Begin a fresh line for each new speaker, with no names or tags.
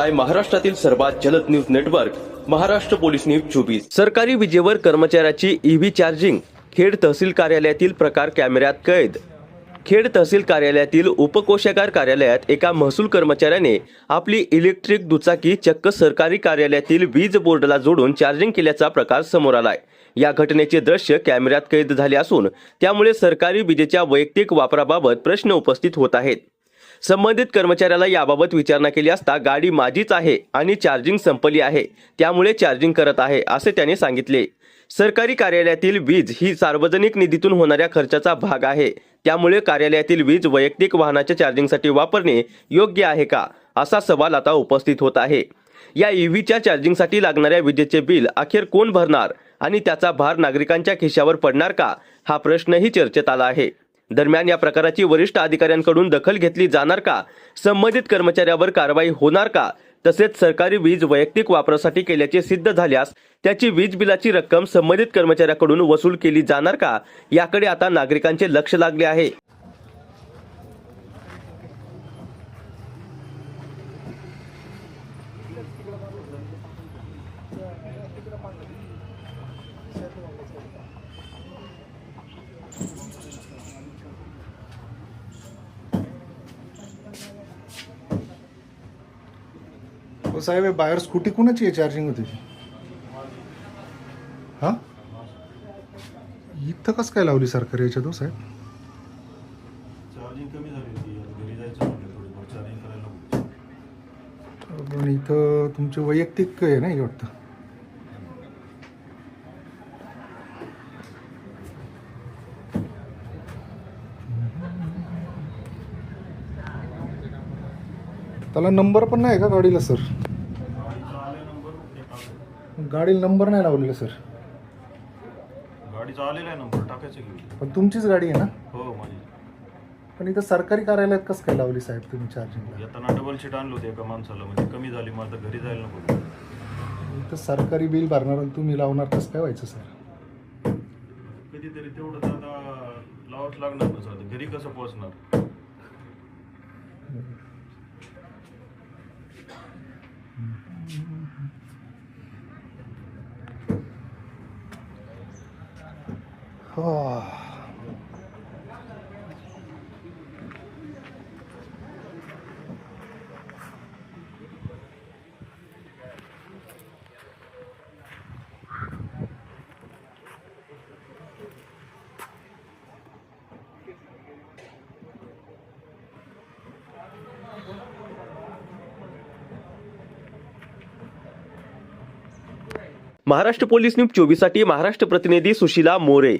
पाहताय महाराष्ट्रातील सर्वात जलद news network Maharashtra police news 24। सरकारी विजेवर कर्मचाऱ्याची ईव्ही चार्जिंग। खेड तहसील कार्यालयातील प्रकार कॅमेऱ्यात कैद। खेड तहसील कार्यालयातील उपकोषागार कार्यालयात एका महसूल कर्मचाऱ्याने आपली इलेक्ट्रिक दुचाकी चक्क सरकारी कार्यालयातील वीज बोर्डला जोडून चार्जिंग केल्याचा प्रकार समोर आलाय। या घटनेचे दृश्य कॅमेऱ्यात कैद झाले असून त्यामुळे सरकारी विजेच्या वैयक्तिक वापराबाबत प्रश्न उपस्थित होत आहेत। संबंधित कर्मचाऱ्याला याबाबत विचारणा केली असता गाडी माझीच आहे आणि चार्जिंग संपली आहे, त्यामुळे चार्जिंग करत आहे असे त्याने सांगितले। सरकारी कार्यालयातील वीज ही सार्वजनिक निधीतून होणाऱ्या खर्चाचा भाग आहे, त्यामुळे कार्यालयातील वीज वैयक्तिक वाहनाच्या चार्जिंगसाठी वापरणे योग्य आहे का, असा सवाल आता उपस्थित होत आहे। या ईव्हीच्या चार्जिंगसाठी लागणाऱ्या विजेचे बिल अखेर कोण भरणार आणि त्याचा भार नागरिकांच्या खिशावर पडणार का, हा प्रश्नही चर्चेत आला आहे। दरम्यान या प्रकाराची वरिष्ठ अधिकाऱ्यांकडून दखल घेतली जाणार का, संबंधित कर्मचाऱ्यावर कारवाई होणार का, तसेच सरकारी वीज वैयक्तिक वापरासाठी केल्याचे सिद्ध झाल्यास त्याची वीज बिलाची रक्कम संबंधित कर्मचाऱ्याकडून वसूल केली जाणार का, याकडे आता नागरिकांचे लक्ष लागले आहे।
हो साहेब, बाहेर स्कूटी कुणाची आहे चार्जिंग होती? हा, इथं कसं काय लावली सरकारी याच्यात हो साहेब?
चार्जिंग कमी झाली होती, घरी जायचं म्हटलं थोडीफार चार्जिंग करायला होती।
पण इथं तुमचे वैयक्तिक आहे नाही वाटतं? त्याला नंबर पण नाही का गाडीला सर?
गाडीचा आलेला नंबर टाकायचा।
गाडीला नंबर नाही लावलेला सर.
गाडीचा आलेला नंबर टाकायचा की?
पण तुमचीच गाडी आहे ना?
हो माझी।
पण इथं सरकारी कार्यालयात कसं काय लावली साहेब तुम्ही चार्जिंगला?
येताना डबल शीट आणली होती एका माणसाला, म्हणजे कमी झाली, मग आता घरी जायला नको।
इथं सरकारी बिल भरणार आणि तुम्ही लावणार, कसं काय व्हायचं सर?
कधीतरी तेवढं तर आता लावाच लागणार ना सर, घरी कसं पोहोचणार?
हो.
महाराष्ट्र पोलीस न्यूज 24 साठी महाराष्ट्र प्रतिनिधी सुशीला मोरे।